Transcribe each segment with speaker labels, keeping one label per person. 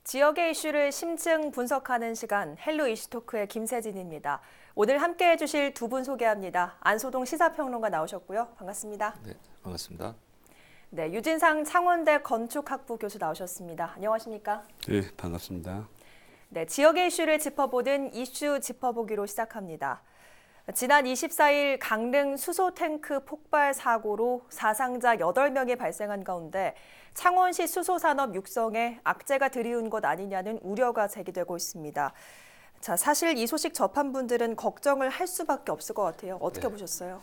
Speaker 1: 지역의 이슈를 심층 분석하는 시간 헬로 이슈토크의 김세진입니다. 오늘 함께해 주실 두 분 소개합니다. 안소동 시사평론가 나오셨고요. 반갑습니다.
Speaker 2: 네, 반갑습니다.
Speaker 1: 네, 유진상 창원대 건축학부 교수 나오셨습니다. 안녕하십니까?
Speaker 3: 네, 반갑습니다.
Speaker 1: 네, 지역의 이슈를 짚어보는 이슈 짚어보기로 시작합니다. 지난 24일 강릉 수소 탱크 폭발 사고로 사상자 8명이 발생한 가운데 창원시 수소산업 육성에 악재가 들이운 것 아니냐는 우려가 제기되고 있습니다. 자, 사실 이 소식 접한 분들은 걱정을 할 수밖에 없을 것 같아요. 어떻게 보셨어요?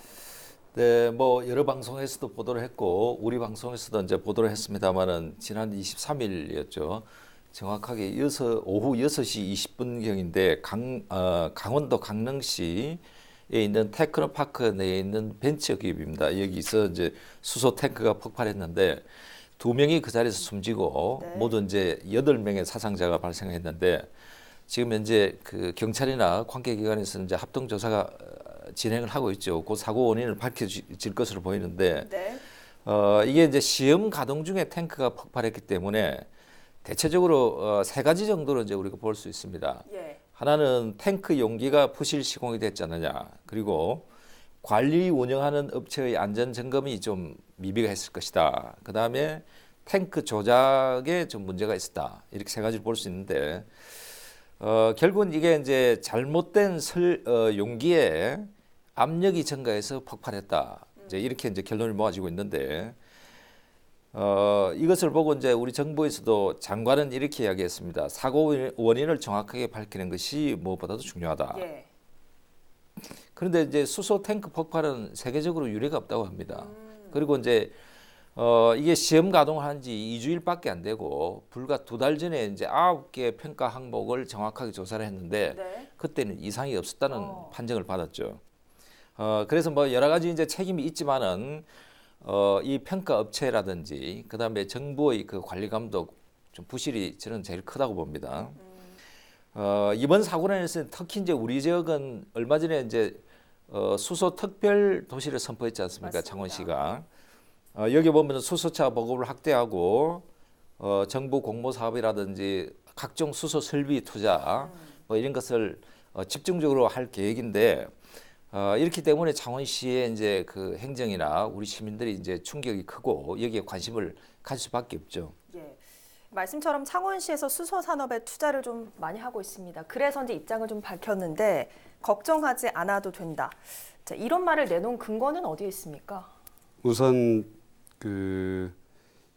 Speaker 2: 네, 뭐 여러 방송에서도 보도를 했고 우리 방송에서도 이제 보도를 했습니다만은 지난 23일이었죠. 정확하게 오후 6시 20분경인데 강원도 강릉시에 있는 테크노파크 내에 있는 벤처기업입니다. 여기서 이제 수소 탱크가 폭발했는데 2명이 그 자리에서 숨지고
Speaker 1: 네.
Speaker 2: 모두 이제 8명의 사상자가 발생했는데 지금 현재 그 경찰이나 관계기관에서 이제 합동 조사가 진행을 하고 있죠. 그 사고 원인을 밝혀질 것으로 보이는데
Speaker 1: 네.
Speaker 2: 이게 이제 시험 가동 중에 탱크가 폭발했기 때문에 대체적으로 세 가지 정도로 이제 우리가 볼 수 있습니다.
Speaker 1: 예.
Speaker 2: 하나는 탱크 용기가 부실 시공이 됐지 않느냐. 그리고 관리 운영하는 업체의 안전 점검이 좀 미비가 했을 것이다. 그 다음에 탱크 조작에 좀 문제가 있었다. 이렇게 세 가지를 볼 수 있는데 결국은 이게 이제 잘못된 용기에 압력이 증가해서 폭발했다. 이제 이렇게 이제 결론이 모아지고 있는데 이것을 보고 이제 우리 정부에서도 장관은 이렇게 이야기했습니다. 사고 원인을 정확하게 밝히는 것이 무엇보다도 중요하다.
Speaker 1: 예.
Speaker 2: 그런데 이제 수소 탱크 폭발은 세계적으로 유례가 없다고 합니다. 그리고 이제 이게 시험 가동한 지 2주일밖에 안 되고 불과 2달 전에 이제 9개 평가 항목을 정확하게 조사를 했는데
Speaker 1: 네.
Speaker 2: 그때는 이상이 없었다는 판정을 받았죠. 그래서 뭐 여러 가지 이제 책임이 있지만은 이 평가 업체라든지 그다음에 정부의 그 관리 감독 좀 부실이 저는 제일 크다고 봅니다. 이번 사고로 인해서 특히 이제 우리 지역은 얼마 전에 이제 수소 특별 도시를 선포했지 않습니까?
Speaker 1: 맞습니다.
Speaker 2: 창원시가 여기 보면 수소차 보급을 확대하고 정부 공모 사업이라든지 각종 수소 설비 투자 뭐 이런 것을 집중적으로 할 계획인데 이렇기 때문에 창원시의 이제 그 행정이나 우리 시민들이 이제 충격이 크고 여기에 관심을 가질 수밖에 없죠.
Speaker 1: 예. 말씀처럼 창원시에서 수소 산업에 투자를 좀 많이 하고 있습니다. 그래서 이제 입장을 좀 밝혔는데 걱정하지 않아도 된다. 자, 이런 말을 내놓은 근거는 어디에 있습니까?
Speaker 3: 우선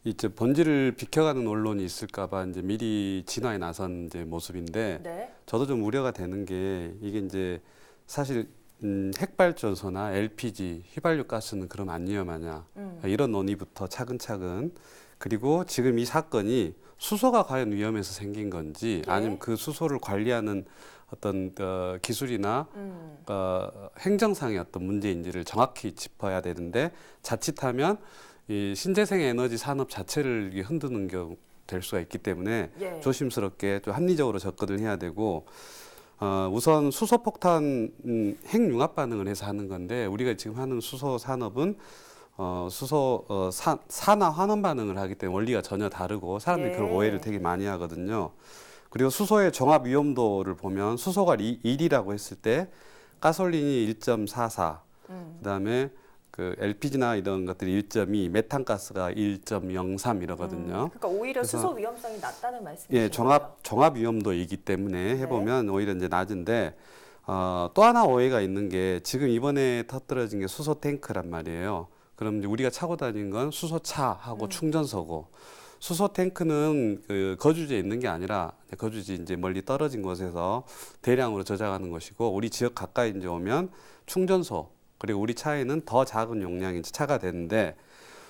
Speaker 3: 이제 본질을 비켜가는 언론이 있을까봐 이제 미리 진화에 나선 이제 모습인데
Speaker 1: 네.
Speaker 3: 저도 좀 우려가 되는 게 이게 이제 사실 핵발전소나 LPG, 휘발유 가스는 그럼 안 위험하냐 이런 논의부터 차근차근 그리고 지금 이 사건이 수소가 과연 위험해서 생긴 건지
Speaker 1: 예.
Speaker 3: 아니면 그 수소를 관리하는 어떤 기술이나 행정상의 어떤 문제인지를 정확히 짚어야 되는데 자칫하면 이 신재생 에너지 산업 자체를 흔드는 경우 될 수가 있기 때문에
Speaker 1: 예.
Speaker 3: 조심스럽게 좀 합리적으로 접근을 해야 되고 우선 수소폭탄 핵융합 반응을 해서 하는 건데 우리가 지금 하는 수소 산업은 산화 환원 반응을 하기 때문에 원리가 전혀 다르고 사람들이
Speaker 1: 예.
Speaker 3: 그걸 오해를 되게 많이 하거든요. 그리고 수소의 종합 위험도를 보면 수소가 1이라고 했을 때 가솔린이 1.44, 그다음에 그 LPG나 이런 것들이 1.2, 메탄가스가 1.03 이러거든요.
Speaker 1: 그러니까 오히려
Speaker 3: 그래서
Speaker 1: 수소 위험성이 낮다는 말씀이시죠?
Speaker 3: 예, 종합 위험도이기 때문에 해보면 오히려 이제 낮은데 또 하나 오해가 있는 게 지금 이번에 터뜨려진 게 수소 탱크란 말이에요. 그럼 이제 우리가 차고 다니는 건 수소차하고 충전소고 수소 탱크는 그 거주지에 있는 게 아니라 거주지 이제 멀리 떨어진 곳에서 대량으로 저장하는 것이고 우리 지역 가까이 이제 오면 충전소 그리고 우리 차에는 더 작은 용량의 차가 되는데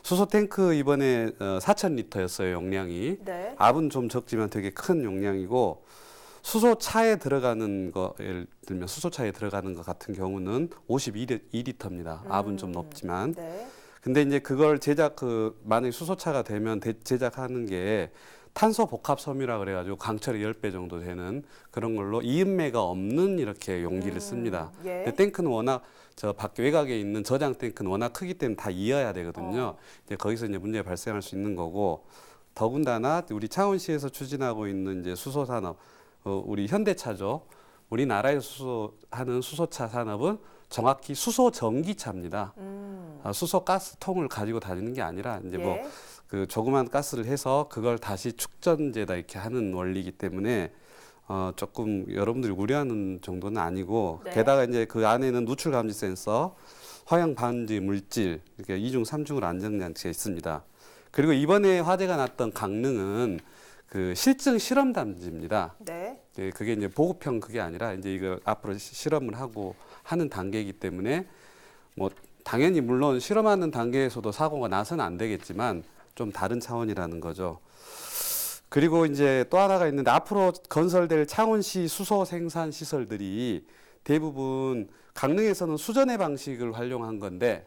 Speaker 3: 수소 탱크 이번에 4,000리터였어요 용량이.
Speaker 1: 네.
Speaker 3: 압은 좀 적지만 되게 큰 용량이고 수소차에 들어가는 거 예를 들면 수소차에 들어가는 것 같은 경우는 52리터입니다. 압은 좀 높지만.
Speaker 1: 네.
Speaker 3: 근데 이제 그걸 만약에 수소차가 되면 제작하는 게 탄소 복합 섬유라 그래가지고 강철의 10배 정도 되는 그런 걸로 이음매가 없는 이렇게 용기를 씁니다.
Speaker 1: 예.
Speaker 3: 근데 탱크는 워낙 저 밖 외곽에 있는 저장 탱크는 워낙 크기 때문에 다 이어야 되거든요. 이제 거기서 이제 문제가 발생할 수 있는 거고 더군다나 우리 창원시에서 추진하고 있는 이제 수소 산업, 우리 현대차죠. 우리나라에 수소하는 수소차 산업은 정확히 수소 전기차입니다. 수소 가스통을 가지고 다니는 게 아니라 이제 뭐
Speaker 1: 예.
Speaker 3: 그 조그만 가스를 해서 그걸 다시 축전제다 이렇게 하는 원리이기 때문에 조금 여러분들이 우려하는 정도는 아니고
Speaker 1: 네.
Speaker 3: 게다가 이제 그 안에는 누출 감지 센서, 화형 방지 물질 이렇게 2중 3중으로 안전 장치가 있습니다. 그리고 이번에 화재가 났던 강릉은 그 실증 실험 단지입니다.
Speaker 1: 네.
Speaker 3: 예, 그게 이제 보급형 그게 아니라 이제 이거 앞으로 실험을 하고 하는 단계이기 때문에 뭐 당연히 물론 실험하는 단계에서도 사고가 나서는 안 되겠지만 좀 다른 차원이라는 거죠. 그리고 이제 또 하나가 있는데 앞으로 건설될 창원시 수소 생산 시설들이 대부분 강릉에서는 수전의 방식을 활용한 건데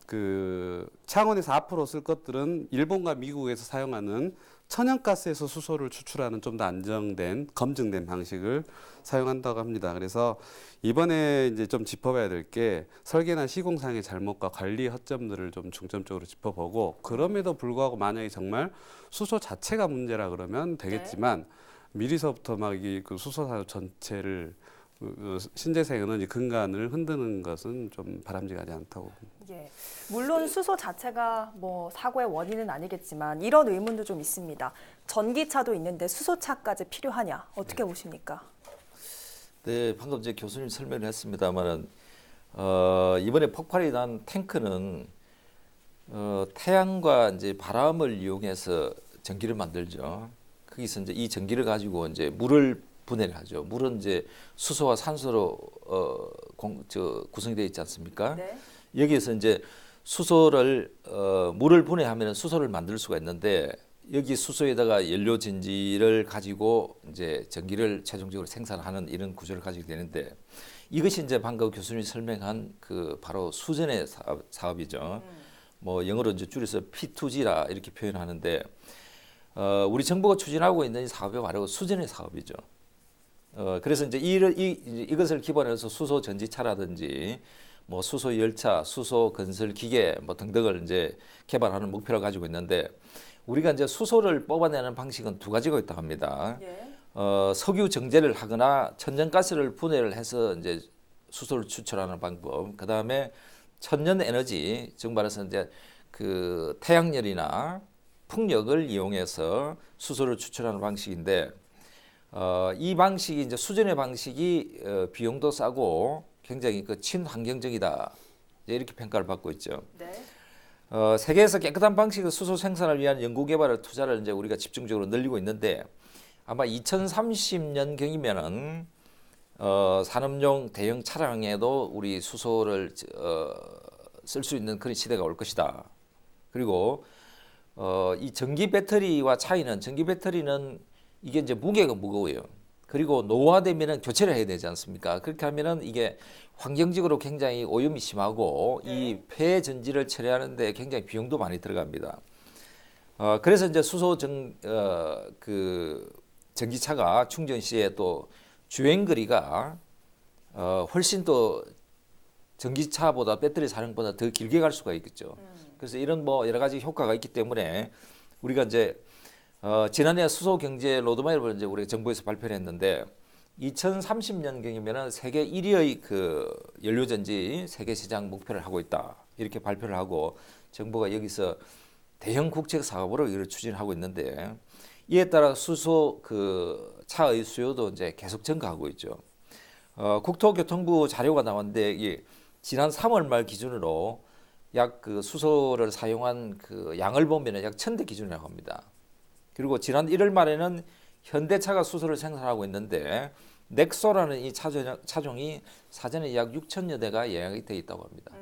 Speaker 3: 그 창원에서 앞으로 쓸 것들은 일본과 미국에서 사용하는 천연가스에서 수소를 추출하는 좀 더 안정된 검증된 방식을 사용한다고 합니다. 그래서 이번에 이제 좀 짚어봐야 될 게 설계나 시공상의 잘못과 관리 허점들을 좀 중점적으로 짚어보고 그럼에도 불구하고 만약에 정말 수소 자체가 문제라 그러면 되겠지만 미리서부터 막 이 그 수소 산업 전체를 신재생 에너지 근간을 흔드는 것은 좀 바람직하지 않다고 봅니다.
Speaker 1: 예. 물론 수소 자체가 뭐 사고의 원인은 아니겠지만 이런 의문도 좀 있습니다. 전기차도 있는데 수소차까지 필요하냐? 어떻게 보십니까?
Speaker 2: 네, 방금 이제 교수님 설명을 했습니다만은 이번에 폭발이 난 탱크는 태양과 이제 바람을 이용해서 전기를 만들죠. 거기서 이제 이 전기를 가지고 이제 물을 분해를 하죠. 물은 이제 수소와 산소로 구성이 되어 있지 않습니까?
Speaker 1: 네.
Speaker 2: 여기에서 이제 수소를 물을 분해하면 수소를 만들 수가 있는데 여기 수소에다가 연료 전지를 가지고 이제 전기를 최종적으로 생산하는 이런 구조를 가지게 되는데 이것이 이제 방금 교수님이 설명한 그 바로 수전의 사업이죠. 뭐 영어로 이제 줄여서 P2G라 이렇게 표현하는데 우리 정부가 추진하고 있는 이 사업이 바로 수전의 사업이죠. 그래서 이제 이것을 기반으로 해서 수소 전지차라든지 뭐 수소 열차, 수소 건설 기계 뭐 등등을 이제 개발하는 목표를 가지고 있는데 우리가 이제 수소를 뽑아내는 방식은 두 가지가 있다고 합니다.
Speaker 1: 예.
Speaker 2: 석유 정제를 하거나 천연가스를 분해를 해서 이제 수소를 추출하는 방법. 그다음에 천연 에너지, 즉 말해서 이제 그 태양열이나 풍력을 이용해서 수소를 추출하는 방식인데 이 방식이 이제 수전의 방식이 비용도 싸고 굉장히 그 친환경적이다 이렇게 평가를 받고 있죠.
Speaker 1: 네.
Speaker 2: 세계에서 깨끗한 방식의 수소 생산을 위한 연구 개발을 투자를 이제 우리가 집중적으로 늘리고 있는데 아마 2030년경이면은 산업용 대형 차량에도 우리 수소를 쓸 수 있는 그런 시대가 올 것이다. 그리고 이 전기 배터리와 차이는 전기 배터리는 이게 이제 무게가 무거워요. 그리고 노화되면은 교체를 해야 되지 않습니까? 그렇게 하면은 이게 환경적으로 굉장히 오염이 심하고 이 폐 전지를 처리하는데 굉장히 비용도 많이 들어갑니다. 그래서 이제 그 전기차가 충전 시에 또 주행 거리가 훨씬 또 전기차보다 배터리 사용보다 더 길게 갈 수가 있겠죠. 그래서 이런 뭐 여러 가지 효과가 있기 때문에 우리가 이제 지난해 수소 경제 로드맵을 이제 우리 정부에서 발표를 했는데 2030년경이면은 세계 1위의 그 연료전지 세계 시장 목표를 하고 있다. 이렇게 발표를 하고 정부가 여기서 대형 국책 사업으로 이걸 추진하고 있는데 이에 따라 수소 그 차의 수요도 이제 계속 증가하고 있죠. 국토교통부 자료가 나왔는데 이 지난 3월 말 기준으로 약 그 수소를 사용한 그 양을 보면은 약 1,000대 기준이라고 합니다. 그리고 지난 1월 말에는 현대차가 수소를 생산하고 있는데 넥소라는 이 차종이 사전에 약 6천여 대가 예약이 돼 있다고 합니다.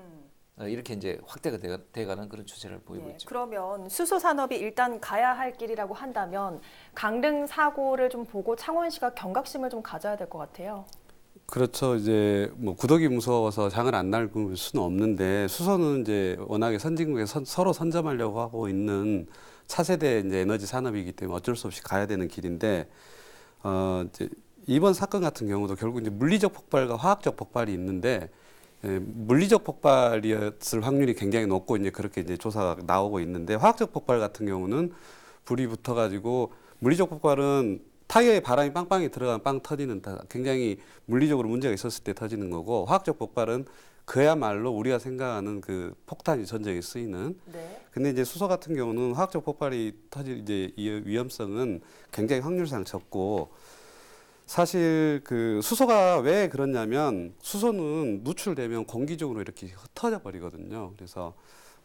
Speaker 2: 이렇게 이제 확대가 돼가는 그런 추세를 보이고 있죠.
Speaker 1: 그러면 수소 산업이 일단 가야 할 길이라고 한다면 강릉 사고를 좀 보고 창원시가 경각심을 좀 가져야 될 것 같아요.
Speaker 3: 그렇죠. 이제 뭐 구더기 무서워서 장을 안 낡을 수는 없는데 수소는 이제 워낙에 선진국에 서로 선점하려고 하고 있는 차세대 이제 에너지 산업이기 때문에 어쩔 수 없이 가야 되는 길인데 이제 이번 사건 같은 경우도 결국 이제 물리적 폭발과 화학적 폭발이 있는데 물리적 폭발이었을 확률이 굉장히 높고 이제 그렇게 이제 조사가 나오고 있는데 화학적 폭발 같은 경우는 불이 붙어가지고 물리적 폭발은 타이어에 바람이 빵빵히 들어가면 빵 터지는 굉장히 물리적으로 문제가 있었을 때 터지는 거고 화학적 폭발은 그야말로 우리가 생각하는 그 폭탄이 전쟁에 쓰이는.
Speaker 1: 네.
Speaker 3: 근데 이제 수소 같은 경우는 화학적 폭발이 터질 이제 이 위험성은 굉장히 확률상 적고 사실 그 수소가 왜 그러냐면 수소는 누출되면 공기적으로 이렇게 흩어져 버리거든요. 그래서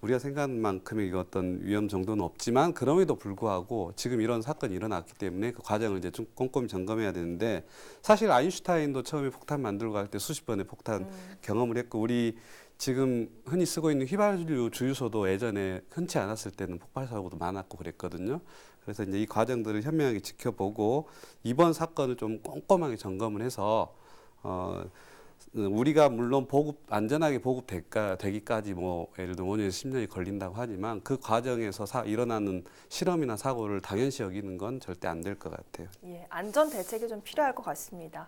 Speaker 3: 우리가 생각하는 만큼의 어떤 위험 정도는 없지만 그럼에도 불구하고 지금 이런 사건이 일어났기 때문에 그 과정을 이제 좀 꼼꼼히 점검해야 되는데 사실 아인슈타인도 처음에 폭탄 만들고 갈 때 수십 번의 폭탄 경험을 했고 우리 지금 흔히 쓰고 있는 휘발유 주유소도 예전에 흔치 않았을 때는 폭발 사고도 많았고 그랬거든요. 그래서 이제 이 과정들을 현명하게 지켜보고 이번 사건을 좀 꼼꼼하게 점검을 해서 우리가 물론 안전하게 보급되기까지 뭐 예를 들어 5년에서 10년이 걸린다고 하지만 그 과정에서 일어나는 실험이나 사고를 당연시 여기는 건 절대 안 될 것 같아요.
Speaker 1: 예, 안전 대책이 좀 필요할 것 같습니다.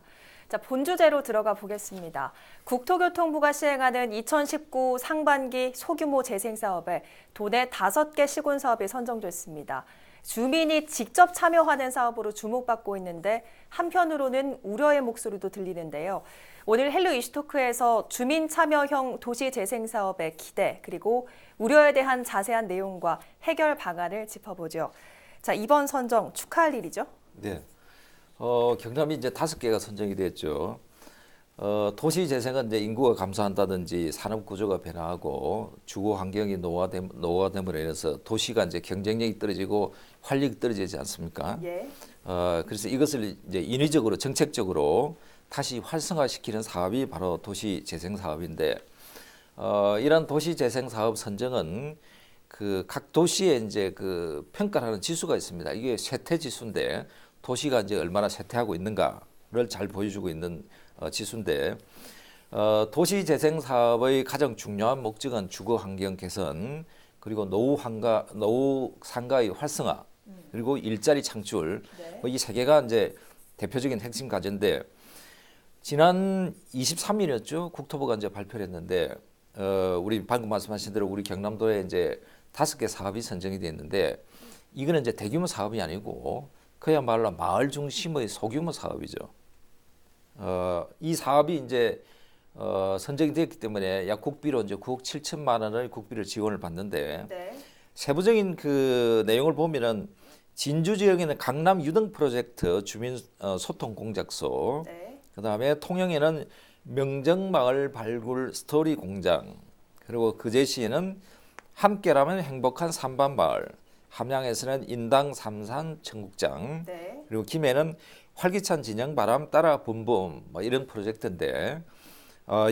Speaker 1: 자, 본 주제로 들어가 보겠습니다. 국토교통부가 시행하는 2019 상반기 소규모 재생 사업에 도내 5개 시군 사업이 선정됐습니다. 주민이 직접 참여하는 사업으로 주목받고 있는데 한편으로는 우려의 목소리도 들리는데요. 오늘 헬로 이슈토크에서 주민 참여형 도시 재생 사업의 기대 그리고 우려에 대한 자세한 내용과 해결 방안을 짚어보죠. 자, 이번 선정 축하할 일이죠?
Speaker 2: 네. 경남이 이제 5개가 선정이 됐죠. 도시 재생은 이제 인구가 감소한다든지 산업 구조가 변화하고 주거 환경이 노화됨으로 인해서 도시가 이제 경쟁력이 떨어지고 활력이 떨어지지 않습니까?
Speaker 1: 예.
Speaker 2: 그래서 이것을 이제 인위적으로 정책적으로 다시 활성화시키는 사업이 바로 도시 재생 사업인데 이런 도시 재생 사업 선정은 그 각 도시에 이제 그 평가하는 지수가 있습니다. 이게 쇠퇴 지수인데 도시가 이제 얼마나 쇠퇴하고 있는가를 잘 보여주고 있는 지수인데 도시 재생 사업의 가장 중요한 목적은 주거 환경 개선 그리고 노후 상가의 활성화 그리고 일자리 창출
Speaker 1: 네.
Speaker 2: 이 세 개가 이제 대표적인 핵심 과제인데 지난 23일이었죠. 국토부가 이제 발표를 했는데 우리 방금 말씀하신 대로 우리 경남도에 이제 5개 사업이 선정이 됐는데 이거는 이제 대규모 사업이 아니고 그야말로 마을 중심의 소규모 사업이죠. 이 사업이 이제 선정이 됐기 때문에 약 국비로 이제 9억 7천만 원의 국비를 지원을 받는데
Speaker 1: 네.
Speaker 2: 세부적인 그 내용을 보면은 진주 지역에는 강남 유등 프로젝트 주민 소통 공작소,
Speaker 1: 네.
Speaker 2: 그다음에 통영에는 명정마을 발굴 스토리 공장, 그리고 그제시에는 함께라면 행복한 삼반마을, 함양에서는 인당 삼산 청국장,
Speaker 1: 네.
Speaker 2: 그리고 김해는 활기찬 진영 바람 따라 붐붐 뭐 이런 프로젝트인데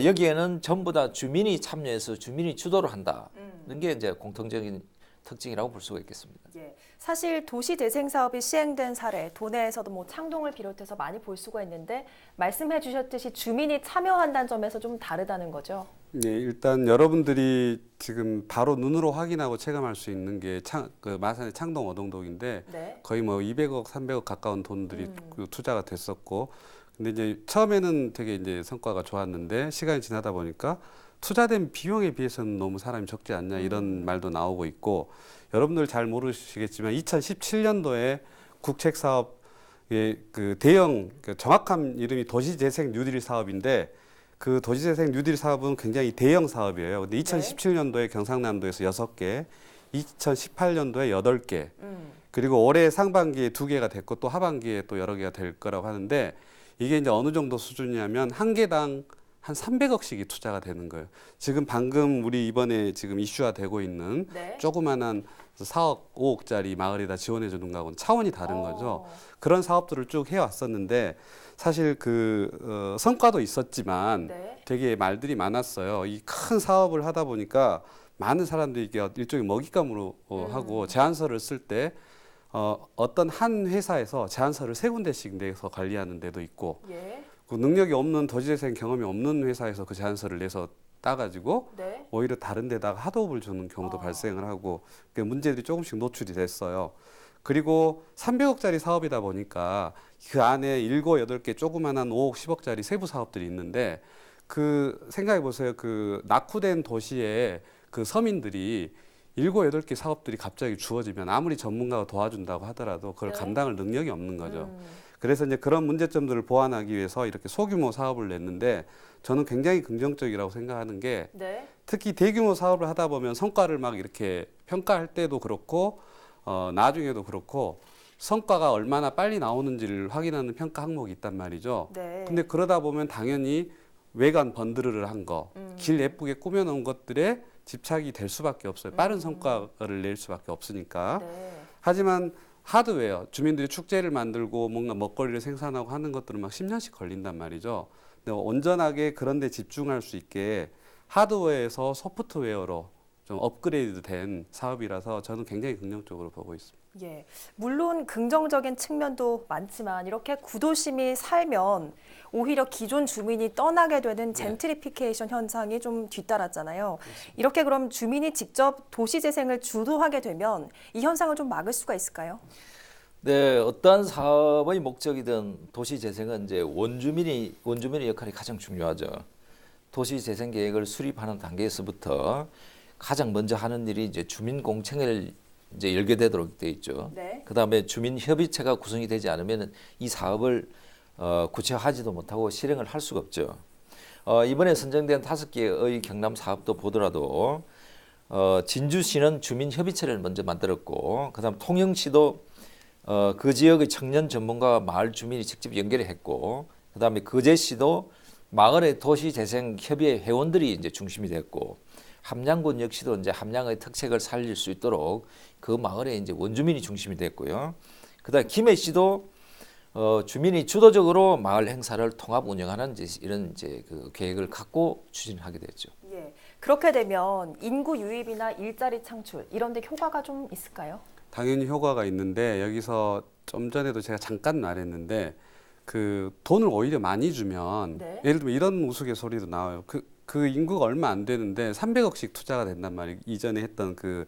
Speaker 2: 여기에는 전부 다 주민이 참여해서 주민이 주도를 한다는 게 이제 공통적인 특징이라고 볼 수가 있겠습니다.
Speaker 1: 예. 사실 도시 재생 사업이 시행된 사례, 도내에서도 뭐 창동을 비롯해서 많이 볼 수가 있는데 말씀해 주셨듯이 주민이 참여한다는 점에서 좀 다르다는 거죠.
Speaker 3: 네, 일단 여러분들이 지금 바로 눈으로 확인하고 체감할 수 있는 게 마산의 창동 어동동인데
Speaker 1: 네.
Speaker 3: 거의 뭐 200억, 300억 가까운 돈들이 투자가 됐었고, 근데 이제 처음에는 되게 이제 성과가 좋았는데 시간이 지나다 보니까 투자된 비용에 비해서는 너무 사람이 적지 않냐 이런 말도 나오고 있고, 여러분들 잘 모르시겠지만 2017년도에 국책 사업의 그 대형 정확한 이름이 도시재생 뉴딜 사업인데 그 도시재생 뉴딜 사업은 굉장히 대형 사업이에요. 근데 2017년도에 경상남도에서 6개, 2018년도에 8개, 그리고 올해 상반기에 2개가 됐고 또 하반기에 또 여러 개가 될 거라고 하는데 이게 이제 어느 정도 수준이냐면 한 개당 한 300억씩이 투자가 되는 거예요. 지금 방금 우리 이번에 지금 이슈화 되고 있는
Speaker 1: 네.
Speaker 3: 조그만한 4억, 5억짜리 마을에다 지원해 주는 거하고는 차원이 다른 거죠. 그런 사업들을 쭉 해왔었는데 사실 그 성과도 있었지만
Speaker 1: 네.
Speaker 3: 되게 말들이 많았어요. 이 큰 사업을 하다 보니까 많은 사람들이 이게 일종의 먹잇감으로 하고 제안서를 쓸 때 어떤 한 회사에서 제안서를 3군데씩 내서 관리하는 데도 있고
Speaker 1: 예.
Speaker 3: 그 능력이 없는 도시재생 경험이 없는 회사에서 그 제안서를 내서 따가지고
Speaker 1: 네.
Speaker 3: 오히려 다른 데다가 핫오브를 주는 경우도 발생을 하고 그 문제들이 조금씩 노출이 됐어요. 그리고 300억짜리 사업이다 보니까 그 안에 7, 8개 조그만한 5억, 10억짜리 세부 사업들이 있는데 그 생각해 보세요. 그 낙후된 도시에 그 서민들이 7, 8개 사업들이 갑자기 주어지면 아무리 전문가가 도와준다고 하더라도 그걸
Speaker 1: 네.
Speaker 3: 감당할 능력이 없는 거죠. 그래서 이제 그런 문제점들을 보완하기 위해서 이렇게 소규모 사업을 냈는데 저는 굉장히 긍정적이라고 생각하는 게
Speaker 1: 네.
Speaker 3: 특히 대규모 사업을 하다 보면 성과를 막 이렇게 평가할 때도 그렇고 나중에도 그렇고 성과가 얼마나 빨리 나오는지를 확인하는 평가 항목이 있단 말이죠.
Speaker 1: 네.
Speaker 3: 근데 그러다 보면 당연히 외관 번드르를 한 거, 길 예쁘게 꾸며놓은 것들에 집착이 될 수밖에 없어요. 빠른 성과를 낼 수밖에 없으니까.
Speaker 1: 네.
Speaker 3: 하지만 하드웨어, 주민들이 축제를 만들고 뭔가 먹거리를 생산하고 하는 것들은 막 10년씩 걸린단 말이죠. 근데 온전하게 그런 데 집중할 수 있게 하드웨어에서 소프트웨어로 좀 업그레이드 된 사업이라서 저는 굉장히 긍정적으로 보고 있습니다.
Speaker 1: 예, 물론 긍정적인 측면도 많지만 이렇게 구도심이 살면 오히려 기존 주민이 떠나게 되는 젠트리피케이션 현상이 좀 뒤따랐잖아요. 이렇게 그럼 주민이 직접 도시 재생을 주도하게 되면 이 현상을 좀 막을 수가 있을까요?
Speaker 2: 네, 어떠한 사업의 목적이든 도시 재생은 이제 원주민의 역할이 가장 중요하죠. 도시 재생 계획을 수립하는 단계에서부터 가장 먼저 하는 일이 이제 주민 공청회를 이제 열게 되도록 돼 있죠.
Speaker 1: 네.
Speaker 2: 그다음에 주민 협의체가 구성이 되지 않으면 이 사업을 구체화하지도 못하고 실행을 할 수가 없죠. 이번에 선정된 5개의 경남 사업도 보더라도 진주시는 주민 협의체를 먼저 만들었고, 그다음 통영시도 그 지역의 청년 전문가와 마을 주민이 직접 연결을 했고, 그다음에 거제시도 마을의 도시재생 협의회 회원들이 이제 중심이 됐고, 함양군 역시도 이제 함양의 특색을 살릴 수 있도록 그 마을에 이제 원주민이 중심이 됐고요. 그다음 김해시도 주민이 주도적으로 마을 행사를 통합 운영하는 이런 이제 그 계획을 갖고 추진하게 됐죠.
Speaker 1: 예, 그렇게 되면 인구 유입이나 일자리 창출 이런 데 효과가 좀 있을까요?
Speaker 3: 당연히 효과가 있는데 여기서 좀 전에도 제가 잠깐 말했는데 그 돈을 오히려 많이 주면
Speaker 1: 네.
Speaker 3: 예를 들면 이런 우스갯소리도 나와요. 그 인구가 얼마 안 되는데 300억씩 투자가 된단 말이에요. 이전에 했던 그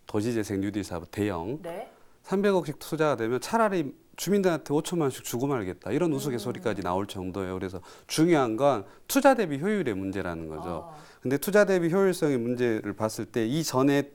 Speaker 3: 도시재생 뉴딜 사업 대형
Speaker 1: 네.
Speaker 3: 300억씩 투자가 되면 차라리 주민들한테 5천만 원씩 주고 말겠다 이런 우스갯소리까지 나올 정도예요. 그래서 중요한 건 투자 대비 효율의 문제라는 거죠. 근데 투자 대비 효율성의 문제를 봤을 때 이전에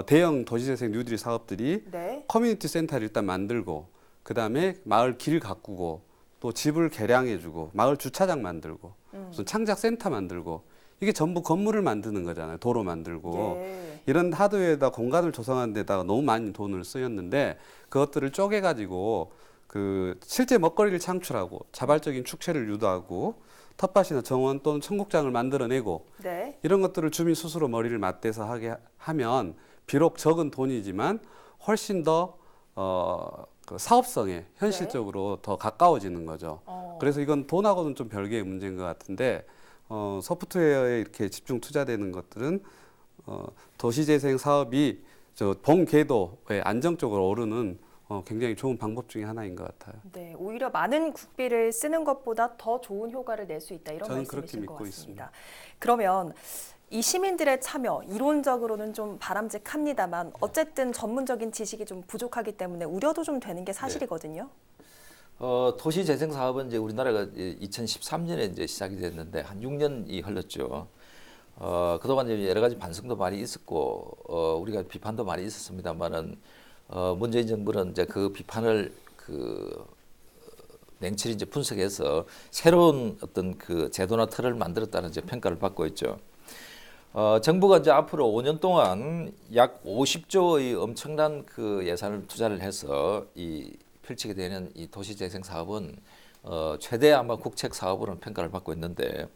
Speaker 3: 대형 도시재생 뉴딜 사업들이
Speaker 1: 네.
Speaker 3: 커뮤니티 센터를 일단 만들고 그다음에 마을 길 가꾸고 또 집을 개량해주고 마을 주차장 만들고 무슨 창작 센터 만들고 이게 전부 건물을 만드는 거잖아요. 도로 만들고
Speaker 1: 예.
Speaker 3: 이런 하드웨어에다 공간을 조성하는 데다가 너무 많이 돈을 쓰였는데 그것들을 쪼개가지고 그 실제 먹거리를 창출하고 자발적인 축제를 유도하고 텃밭이나 정원 또는 청국장을 만들어내고
Speaker 1: 네.
Speaker 3: 이런 것들을 주민 스스로 머리를 맞대서 하게 하면 비록 적은 돈이지만 훨씬 더 그 사업성에 현실적으로 더 가까워지는 거죠. 그래서 이건 돈하고는 좀 별개의 문제인 것 같은데 소프트웨어에 이렇게 집중 투자되는 것들은 도시재생 사업이 저 봉궤도에 안정적으로 오르는 굉장히 좋은 방법 중에 하나인 것 같아요.
Speaker 1: 네, 오히려 많은 국비를 쓰는 것보다 더 좋은 효과를 낼 수 있다 이런
Speaker 3: 저는 그렇게
Speaker 1: 말씀이신 것
Speaker 3: 믿고
Speaker 1: 같습니다. 그러면 이 시민들의 참여 이론적으로는 좀 바람직합니다만 어쨌든 전문적인 지식이 좀 부족하기 때문에 우려도 좀 되는 게 사실이거든요.
Speaker 2: 도시 재생 사업은 이제 우리나라가 2013년에 이제 시작이 됐는데 한 6년이 흘렀죠. 그동안 이제 여러 가지 반성도 많이 있었고 우리가 비판도 많이 있었습니다만은 문재인 정부는 이제 그 비판을 냉철히 이제 분석해서 새로운 어떤 그 제도나 틀을 만들었다는 이제 평가를 받고 있죠. 정부가 이제 앞으로 5년 동안 약 50조의 엄청난 그 예산을 투자를 해서 펼치게 되는 이 도시재생 사업은 최대 아마 국책 사업으로 평가를 받고 있는데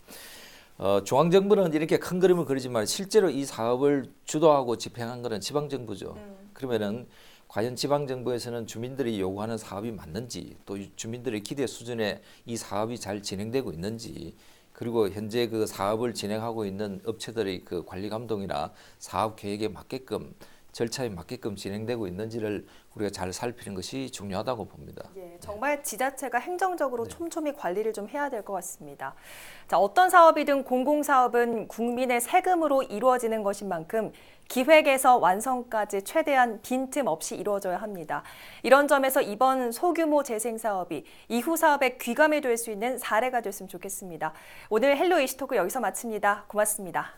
Speaker 2: 중앙정부는 이렇게 큰 그림을 그리지만 실제로 이 사업을 주도하고 집행한 것은 지방정부죠. 그러면은 과연 지방정부에서는 주민들이 요구하는 사업이 맞는지 또 주민들의 기대 수준에 이 사업이 잘 진행되고 있는지 그리고 현재 그 사업을 진행하고 있는 업체들의 그 관리 감독이나 사업 계획에 맞게끔 절차에 맞게끔 진행되고 있는지를 우리가 잘 살피는 것이 중요하다고 봅니다.
Speaker 1: 예, 정말 지자체가 행정적으로 촘촘히 관리를 좀 해야 될 것 같습니다. 자, 어떤 사업이든 공공사업은 국민의 세금으로 이루어지는 것인 만큼 기획에서 완성까지 최대한 빈틈 없이 이루어져야 합니다. 이런 점에서 이번 소규모 재생 사업이 이후 사업의 귀감이 될 수 있는 사례가 됐으면 좋겠습니다. 오늘 헬로 이슈토크 여기서 마칩니다. 고맙습니다.